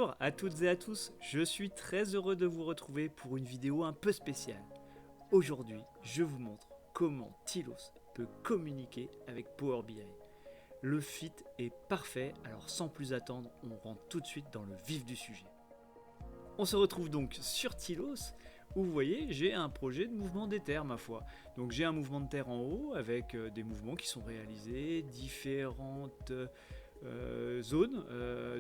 Bonjour à toutes et à tous, je suis très heureux de vous retrouver pour une vidéo un peu spéciale. Aujourd'hui, je vous montre comment Tilos peut communiquer avec Power BI. Le fit est parfait, alors sans plus attendre, on rentre tout de suite dans le vif du sujet. On se retrouve donc sur Tilos, où vous voyez, j'ai un projet de mouvement des terres, ma foi. Donc j'ai un mouvement de terre en haut, avec des mouvements qui sont réalisés, différentes zones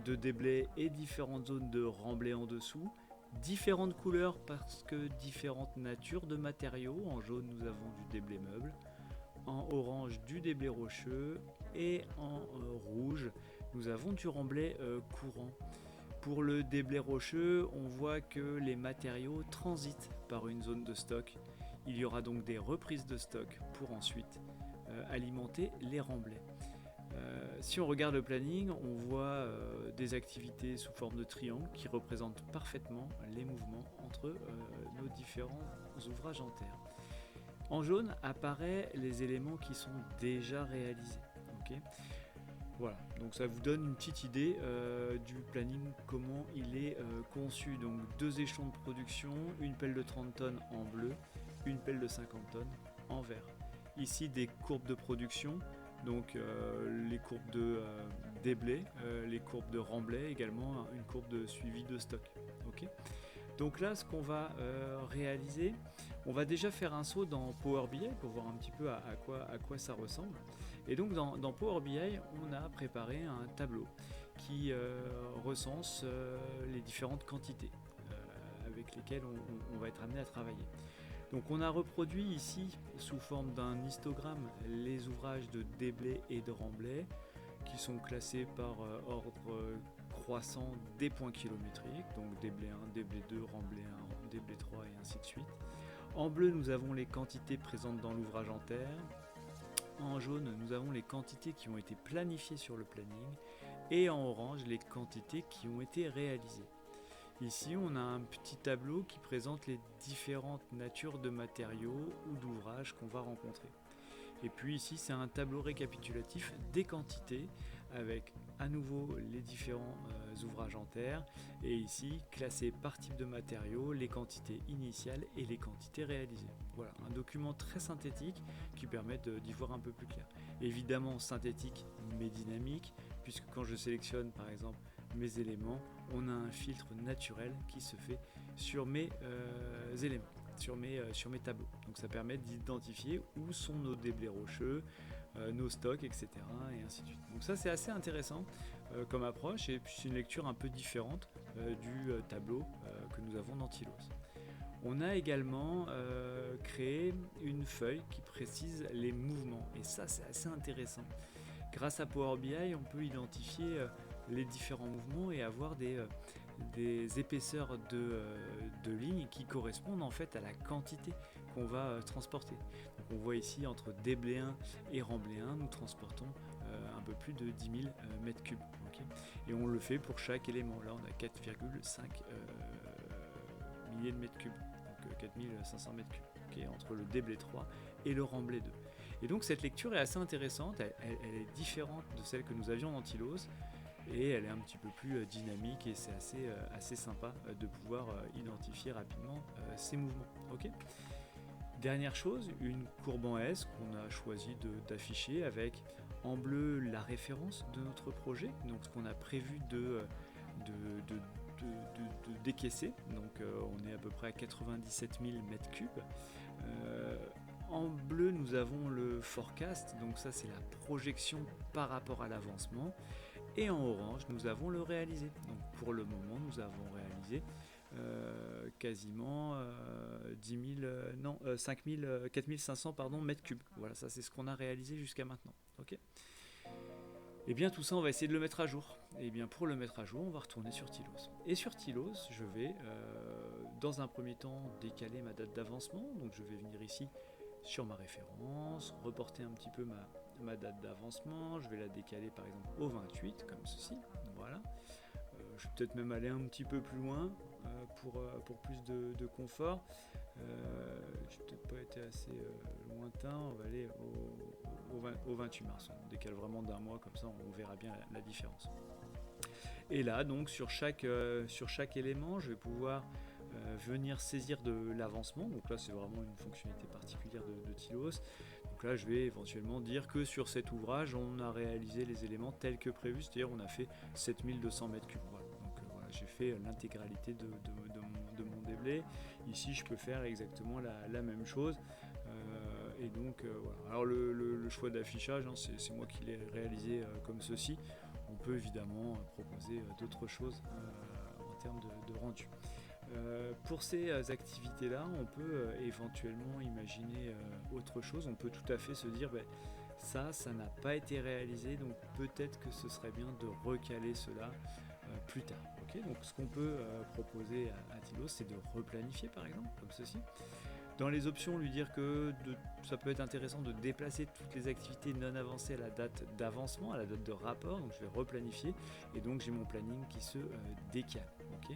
de déblai et différentes zones de remblai en dessous. Différentes couleurs parce que différentes natures de matériaux. En jaune, nous avons du déblai meuble. En orange, du déblai rocheux. Et en rouge, nous avons du remblai courant. Pour le déblai rocheux, on voit que les matériaux transitent par une zone de stock. Il y aura donc des reprises de stock pour ensuite alimenter les remblais. Si on regarde le planning, on voit des activités sous forme de triangle qui représentent parfaitement les mouvements entre nos différents ouvrages en terre. En jaune apparaissent les éléments qui sont déjà réalisés. Okay, voilà, donc ça vous donne une petite idée du planning, comment il est conçu. Donc 2 échelons de production, une pelle de 30 tonnes en bleu, une pelle de 50 tonnes en vert. Ici des courbes de production, donc les courbes de déblai, les courbes de remblai, également une courbe de suivi de stock. Okay, donc là, ce qu'on va réaliser, on va déjà faire un saut dans Power BI pour voir un petit peu à quoi ça ressemble. Et donc dans Power BI, on a préparé un tableau qui recense les différentes quantités avec lesquelles on va être amené à travailler. Donc on a reproduit ici, sous forme d'un histogramme, les ouvrages de déblai et de remblai qui sont classés par ordre croissant des points kilométriques, donc déblai 1, déblai 2, remblai 1, déblai 3 et ainsi de suite. En bleu, nous avons les quantités présentes dans l'ouvrage en terre. En jaune, nous avons les quantités qui ont été planifiées sur le planning. Et en orange, les quantités qui ont été réalisées. Ici, on a un petit tableau qui présente les différentes natures de matériaux ou d'ouvrages qu'on va rencontrer. Et puis ici, c'est un tableau récapitulatif des quantités avec à nouveau les différents ouvrages en terre. Et ici, classé par type de matériaux, les quantités initiales et les quantités réalisées. Voilà, un document très synthétique qui permet d'y voir un peu plus clair. Évidemment synthétique mais dynamique, puisque quand je sélectionne par exemple mes éléments, on a un filtre naturel qui se fait sur mes éléments, sur mes tableaux. Donc ça permet d'identifier où sont nos déblais rocheux, nos stocks, etc. et ainsi de suite. Donc ça c'est assez intéressant comme approche, et puis c'est une lecture un peu différente du tableau que nous avons dans Tilos. On a également créé une feuille qui précise les mouvements, et ça c'est assez intéressant. Grâce à Power BI, on peut identifier les différents mouvements et avoir des épaisseurs de lignes qui correspondent en fait à la quantité qu'on va transporter. Donc on voit ici entre déblai 1 et remblai 1, nous transportons un peu plus de 10 000 mètres cubes. Okay, et on le fait pour chaque élément. Là on a 4,5 milliers de mètres cubes, donc 4500 mètres cubes. Okay, entre le déblai 3 et le remblai 2. Et donc cette lecture est assez intéressante, elle est différente de celle que nous avions dans Tilos, et elle est un petit peu plus dynamique, et c'est assez sympa de pouvoir identifier rapidement ces mouvements. Okay, dernière chose, une courbe en S qu'on a choisi d'afficher avec en bleu la référence de notre projet, donc ce qu'on a prévu de décaisser. Donc on est à peu près à 97 000 mètres cubes. En bleu, nous avons le forecast, donc ça c'est la projection par rapport à l'avancement. Et en orange, nous avons le réalisé. Donc pour le moment, nous avons réalisé quasiment 4500 mètres cubes. Voilà, ça c'est ce qu'on a réalisé jusqu'à maintenant. Okay, et bien tout ça, on va essayer de le mettre à jour. Et bien pour le mettre à jour, on va retourner sur Tilos. Et sur Tilos, je vais dans un premier temps décaler ma date d'avancement. Donc je vais venir ici sur ma référence, reporter un petit peu ma date d'avancement. Je vais la décaler par exemple au 28, comme ceci. Voilà. Je vais peut-être même aller un petit peu plus loin pour plus de confort. Je vais peut-être pas été assez lointain. On va aller au 28 mars. On décale vraiment d'un mois, comme ça on verra bien la différence. Et là, donc sur chaque élément, je vais pouvoir venir saisir de l'avancement. Donc là, c'est vraiment une fonctionnalité particulière de Tilos. Donc là, je vais éventuellement dire que sur cet ouvrage, on a réalisé les éléments tels que prévu, c'est-à-dire on a fait 7200 mètres cubes. Voilà. Donc voilà, j'ai fait l'intégralité de mon déblai. Ici, je peux faire exactement la même chose. Et donc voilà. Alors le choix d'affichage, hein, c'est moi qui l'ai réalisé comme ceci. On peut évidemment proposer d'autres choses en termes de rendu. Pour ces activités-là, on peut éventuellement imaginer autre chose. On peut tout à fait se dire, ça n'a pas été réalisé, donc peut-être que ce serait bien de recaler cela plus tard. Okay, donc ce qu'on peut proposer à Tilos, c'est de replanifier par exemple, comme ceci. Dans les options, lui dire que ça peut être intéressant de déplacer toutes les activités non avancées à la date d'avancement, à la date de rapport. Donc je vais replanifier et donc j'ai mon planning qui se décale. Okay,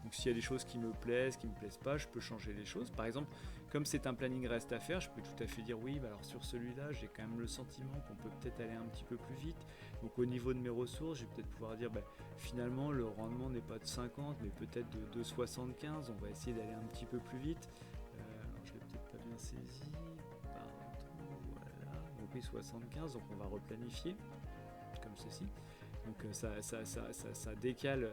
donc s'il y a des choses qui me plaisent pas, je peux changer les choses. Par exemple, comme c'est un planning reste à faire, je peux tout à fait dire oui, alors sur celui-là, j'ai quand même le sentiment qu'on peut peut-être aller un petit peu plus vite. Donc au niveau de mes ressources, je vais peut-être pouvoir dire finalement le rendement n'est pas de 50, mais peut-être de 75. On va essayer d'aller un petit peu plus vite. Je l'ai peut-être pas bien saisi. Pardon, voilà. Donc oui, 75, donc on va replanifier comme ceci. Donc ça décale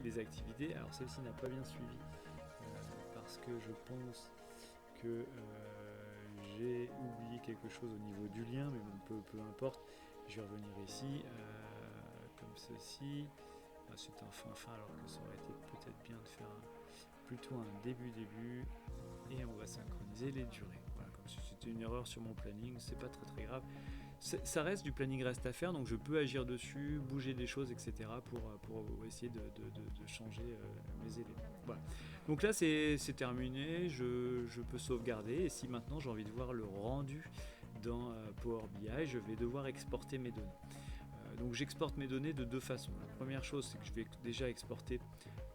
les activités. Alors celle-ci n'a pas bien suivi parce que je pense que j'ai oublié quelque chose au niveau du lien, mais bon, peu importe. Je vais revenir ici comme ceci. Ah, c'est un fin alors que ça aurait été peut-être bien de faire plutôt un début et on va synchroniser les durées. Voilà, comme si c'était une erreur sur mon planning, c'est pas très grave. Ça reste du planning reste à faire, donc je peux agir dessus, bouger des choses, etc. pour essayer de changer mes éléments. Voilà. Donc là c'est terminé, je peux sauvegarder, et si maintenant j'ai envie de voir le rendu dans Power BI, je vais devoir exporter mes données. Donc j'exporte mes données de deux façons. La première chose, c'est que je vais déjà exporter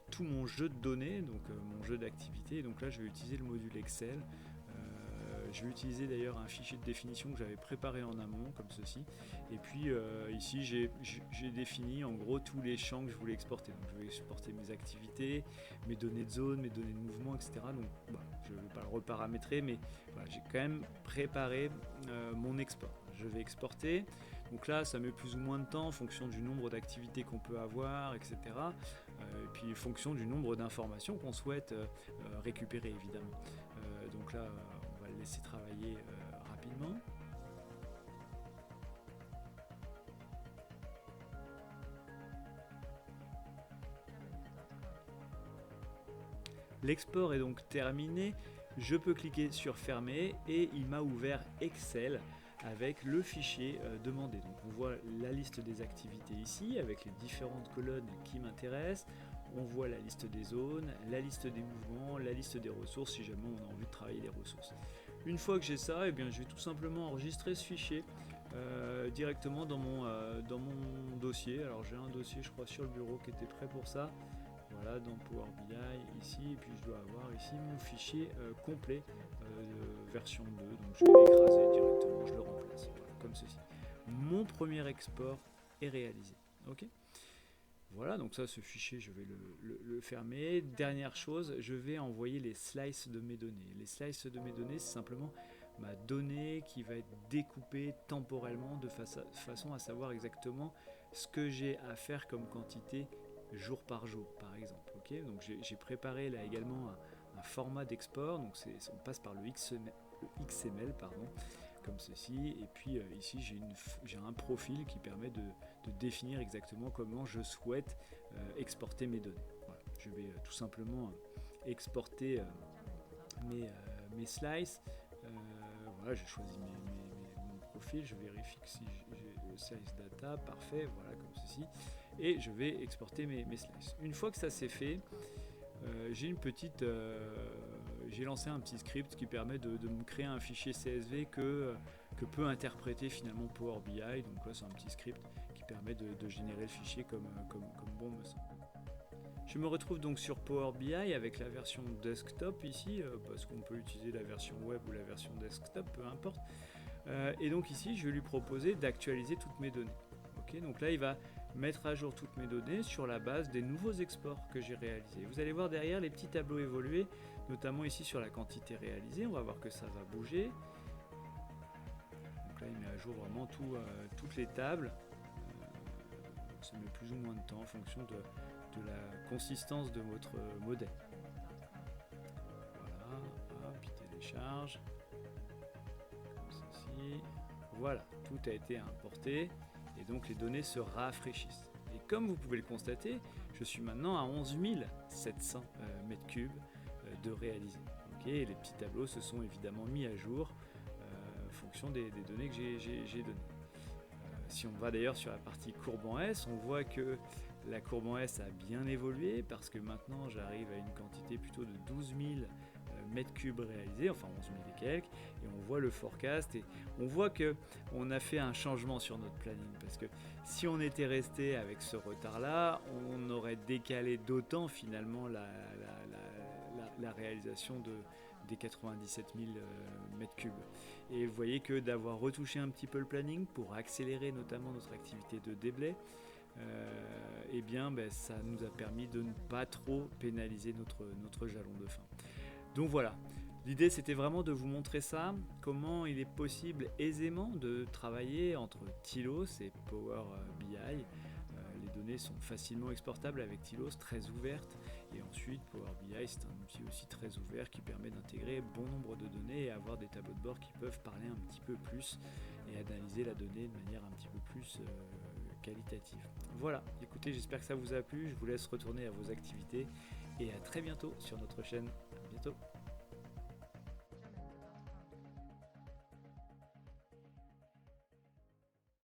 tout mon jeu de données, donc mon jeu d'activité. Donc là, je vais utiliser le module Excel. Je vais utiliser d'ailleurs un fichier de définition que j'avais préparé en amont, comme ceci. Et puis ici, j'ai défini en gros tous les champs que je voulais exporter. Donc je vais exporter mes activités, mes données de zone, mes données de mouvement, etc. Donc je ne vais pas le reparamétrer, mais j'ai quand même préparé mon export. Je vais exporter. Donc là, ça met plus ou moins de temps en fonction du nombre d'activités qu'on peut avoir, etc. Et puis en fonction du nombre d'informations qu'on souhaite récupérer, évidemment. Donc là, on va le laisser travailler rapidement. L'export est donc terminé. Je peux cliquer sur fermer et il m'a ouvert Excel avec le fichier demandé. Donc on voit la liste des activités ici avec les différentes colonnes qui m'intéressent. On voit la liste des zones, la liste des mouvements, la liste des ressources si jamais on a envie de travailler les ressources. Une fois que j'ai ça, je vais tout simplement enregistrer ce fichier directement dans mon dossier. Alors j'ai un dossier je crois sur le bureau qui était prêt pour ça. Voilà, dans Power BI ici, et puis je dois avoir ici mon fichier complet version 2, donc je vais l'écraser directement, je le remplace, voilà, comme ceci. Mon premier export est réalisé. Ok. Voilà, donc ça, ce fichier, je vais le fermer. Dernière chose, je vais envoyer les slices de mes données. Les slices de mes données, c'est simplement ma donnée qui va être découpée temporellement de façon à savoir exactement ce que j'ai à faire comme quantité jour par jour, par exemple. Okay, donc j'ai préparé là également un format d'export, donc on passe par le XML, pardon, comme ceci, et puis ici j'ai un profil qui permet de définir exactement comment je souhaite exporter mes données. Voilà, je vais tout simplement exporter mes slices. Voilà, j'ai choisi mon profil, je vérifie que si j'ai le slice data, parfait, voilà, comme ceci, et je vais exporter mes slices. Une fois que ça c'est fait, j'ai lancé un petit script qui permet de me créer un fichier CSV que peut interpréter finalement Power BI. Donc là c'est un petit script qui permet de générer le fichier comme bon me semble. Je me retrouve donc sur Power BI avec la version desktop ici, parce qu'on peut utiliser la version web ou la version desktop, peu importe. Et donc ici je vais lui proposer d'actualiser toutes mes données. Okay, donc là il va mettre à jour toutes mes données sur la base des nouveaux exports que j'ai réalisés. Vous allez voir derrière les petits tableaux évoluer, notamment ici sur la quantité réalisée. On va voir que ça va bouger. Donc là, il met à jour vraiment toutes les tables. Ça met plus ou moins de temps en fonction de la consistance de votre modèle. Voilà, hop, il télécharge. Comme ceci. Voilà, tout a été importé et donc les données se rafraîchissent. Et comme vous pouvez le constater, je suis maintenant à 11 700 m3 de réalisé. Okay, et les petits tableaux se sont évidemment mis à jour en fonction des données que j'ai données. Si on va d'ailleurs sur la partie courbe en S, on voit que la courbe en S a bien évolué parce que maintenant j'arrive à une quantité plutôt de 12 000 mètres cubes réalisés, enfin 11 000 et quelques, et on voit le forecast et on voit qu'on a fait un changement sur notre planning parce que si on était resté avec ce retard là, on aurait décalé d'autant finalement la réalisation des 97 000 mètres cubes. Et vous voyez que d'avoir retouché un petit peu le planning pour accélérer notamment notre activité de déblai, eh bien, ça nous a permis de ne pas trop pénaliser notre jalon de fin. Donc voilà, l'idée c'était vraiment de vous montrer ça, comment il est possible aisément de travailler entre Tilos et Power BI. Les données sont facilement exportables avec Tilos, très ouvertes, et ensuite Power BI c'est un outil aussi très ouvert qui permet d'intégrer bon nombre de données et avoir des tableaux de bord qui peuvent parler un petit peu plus et analyser la donnée de manière un petit peu plus qualitative. Voilà, écoutez, j'espère que ça vous a plu, je vous laisse retourner à vos activités et à très bientôt sur notre chaîne. À bientôt.